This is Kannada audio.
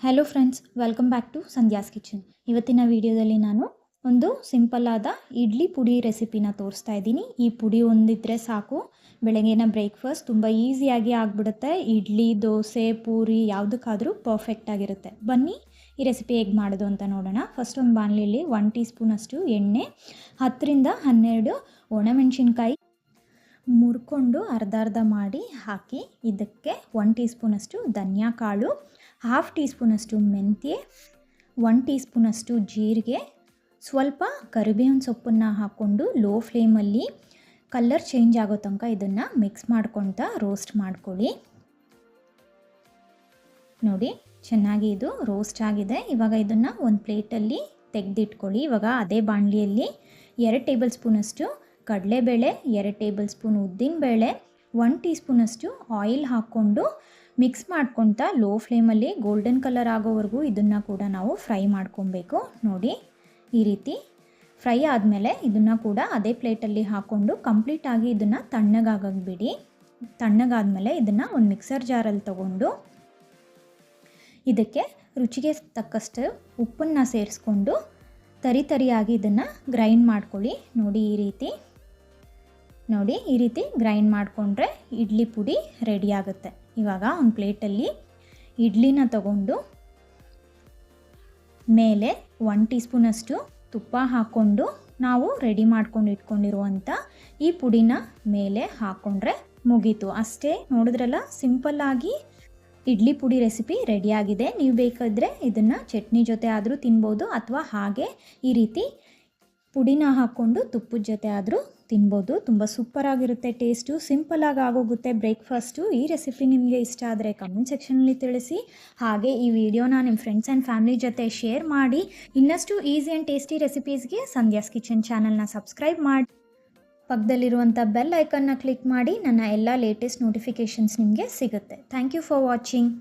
Hello friends, welcome back to Sandhya's kitchen. ಇವತ್ತಿನ ವಿಡಿಯೋದಲ್ಲಿ ನಾನು ಒಂದು ಸಿಂಪಲ್ ಆದ ಇಡ್ಲಿ ಪುಡಿ ರೆಸಿಪಿನ ತೋರಿಸ್ತಾ ಇದ್ದೀನಿ. ಈ ಪುಡಿ ಒಂದಿದ್ರೆ ಸಾಕು, ಬೆಳಗ್ಗೆನ ಬ್ರೇಕ್ಫಾಸ್ಟ್ ತುಂಬ ಈಸಿಯಾಗಿ ಆಗಿಬಿಡುತ್ತೆ. ಇಡ್ಲಿ, ದೋಸೆ, ಪೂರಿ ಯಾವುದಕ್ಕಾದರೂ ಪರ್ಫೆಕ್ಟ್ ಆಗಿರುತ್ತೆ. ಬನ್ನಿ ಈ ರೆಸಿಪಿ ಹೇಗೆ ಮಾಡೋದು ಅಂತ ನೋಡೋಣ. ಫಸ್ಟ್ ಒಂದು ಬಾಣಲೆಯಲ್ಲಿ 1 ಟೀ ಸ್ಪೂನಷ್ಟು ಎಣ್ಣೆ, 10ರಿಂದ 12 ಒಣಮೆಣಸಿನ್ಕಾಯಿ ಮುರ್ಕೊಂಡು ಅರ್ಧ ಮಾಡಿ ಹಾಕಿ, ಇದಕ್ಕೆ 1 ಟೀ ಸ್ಪೂನಷ್ಟು ಧನಿಯಾ ಕಾಳು, 1/2 ಟೀ ಸ್ಪೂನಷ್ಟು ಮೆಂತ್ಯ, 1 ಟೀ ಸ್ಪೂನಷ್ಟು ಜೀರಿಗೆ, ಸ್ವಲ್ಪ ಕರಿಬೇವಿನ ಸೊಪ್ಪನ್ನು ಹಾಕ್ಕೊಂಡು ಲೋ ಫ್ಲೇಮಲ್ಲಿ ಕಲರ್ ಚೇಂಜ್ ಆಗೋ ತನಕ ಇದನ್ನು ಮಿಕ್ಸ್ ಮಾಡ್ಕೊತ ರೋಸ್ಟ್ ಮಾಡ್ಕೊಳ್ಳಿ. ನೋಡಿ, ಚೆನ್ನಾಗಿ ಇದು ರೋಸ್ಟ್ ಆಗಿದೆ. ಇವಾಗ ಇದನ್ನು ಒಂದು ಪ್ಲೇಟಲ್ಲಿ ತೆಗೆದಿಟ್ಕೊಳ್ಳಿ. ಇವಾಗ ಅದೇ ಬಾಣಲಿಯಲ್ಲಿ 2 ಟೇಬಲ್ ಸ್ಪೂನಷ್ಟು ಕಡಲೆಬೇಳೆ, 2 ಟೇಬಲ್ ಸ್ಪೂನ್ ಉದ್ದಿನಬೇಳೆ, 1 ಟೀ ಸ್ಪೂನಷ್ಟು ಆಯಿಲ್ ಹಾಕ್ಕೊಂಡು ಮಿಕ್ಸ್ ಮಾಡ್ಕೊತ ಲೋ ಫ್ಲೇಮಲ್ಲಿ ಗೋಲ್ಡನ್ ಕಲರ್ ಆಗೋವರೆಗೂ ಇದನ್ನು ಕೂಡ ನಾವು ಫ್ರೈ ಮಾಡ್ಕೊಬೇಕು. ನೋಡಿ, ಈ ರೀತಿ ಫ್ರೈ ಆದಮೇಲೆ ಇದನ್ನು ಕೂಡ ಅದೇ ಪ್ಲೇಟಲ್ಲಿ ಹಾಕ್ಕೊಂಡು ಕಂಪ್ಲೀಟಾಗಿ ಇದನ್ನು ತಣ್ಣಗಾಗಕ್ಕೆ ಬಿಡಿ. ತಣ್ಣಗಾದಮೇಲೆ ಇದನ್ನು ಒಂದು ಮಿಕ್ಸರ್ ಜಾರಲ್ಲಿ ತೊಗೊಂಡು ಇದಕ್ಕೆ ರುಚಿಗೆ ತಕ್ಕಷ್ಟು ಉಪ್ಪನ್ನು ಸೇರಿಸ್ಕೊಂಡು ತರಿಯಾಗಿ ಇದನ್ನು ಗ್ರೈಂಡ್ ಮಾಡ್ಕೊಳ್ಳಿ. ನೋಡಿ, ಈ ರೀತಿ ಗ್ರೈಂಡ್ ಮಾಡಿಕೊಂಡ್ರೆ ಇಡ್ಲಿ ಪುಡಿ ರೆಡಿ ಆಗುತ್ತೆ. ಇವಾಗ ಒಂದು ಪ್ಲೇಟಲ್ಲಿ ಇಡ್ಲಿನ ತಗೊಂಡು ಮೇಲೆ 1 ಟೀ ಸ್ಪೂನಷ್ಟು ತುಪ್ಪ ಹಾಕ್ಕೊಂಡು ನಾವು ರೆಡಿ ಮಾಡ್ಕೊಂಡು ಇಟ್ಕೊಂಡಿರುವಂಥ ಈ ಪುಡಿನ ಮೇಲೆ ಹಾಕ್ಕೊಂಡ್ರೆ ಮುಗೀತು. ಅಷ್ಟೇ, ನೋಡಿದ್ರಲ್ಲ, ಸಿಂಪಲ್ಲಾಗಿ ಇಡ್ಲಿ ಪುಡಿ ರೆಸಿಪಿ ರೆಡಿಯಾಗಿದೆ. ನೀವು ಬೇಕಾದರೆ ಇದನ್ನು ಚಟ್ನಿ ಜೊತೆ ಆದರೂ ತಿನ್ಬೋದು, ಅಥವಾ ಹಾಗೆ ಈ ರೀತಿ ಪುಡಿನ ಹಾಕ್ಕೊಂಡು ತುಪ್ಪದ ಜೊತೆ ಆದರೂ ತಿನ್ಬೋದು. ತುಂಬ ಸೂಪರಾಗಿರುತ್ತೆ, ಟೇಸ್ಟು ಸಿಂಪಲ್ಲಾಗಿ ಆಗೋಗುತ್ತೆ ಬ್ರೇಕ್ಫಾಸ್ಟು. ಈ ರೆಸಿಪಿ ನಿಮಗೆ ಇಷ್ಟ ಆದರೆ ಕಮೆಂಟ್ ಸೆಕ್ಷನಲ್ಲಿ ತಿಳಿಸಿ. ಹಾಗೆ ಈ ವಿಡಿಯೋನ ನಿಮ್ಮ ಫ್ರೆಂಡ್ಸ್ ಆ್ಯಂಡ್ ಫ್ಯಾಮಿಲಿ ಜೊತೆ ಶೇರ್ ಮಾಡಿ. ಇನ್ನಷ್ಟು ಈಸಿ ಆ್ಯಂಡ್ ಟೇಸ್ಟಿ ರೆಸಿಪೀಸ್ಗೆ ಸಂಧ್ಯಾಸ್ ಕಿಚನ್ ಚಾನಲ್ನ ಸಬ್ಸ್ಕ್ರೈಬ್ ಮಾಡಿ, ಪಕ್ಕದಲ್ಲಿರುವಂಥ ಬೆಲ್ ಐಕನ್ನ ಕ್ಲಿಕ್ ಮಾಡಿ. ನನ್ನ ಎಲ್ಲ ಲೇಟೆಸ್ಟ್ ನೋಟಿಫಿಕೇಷನ್ಸ್ ನಿಮಗೆ ಸಿಗುತ್ತೆ. Thank you for watching.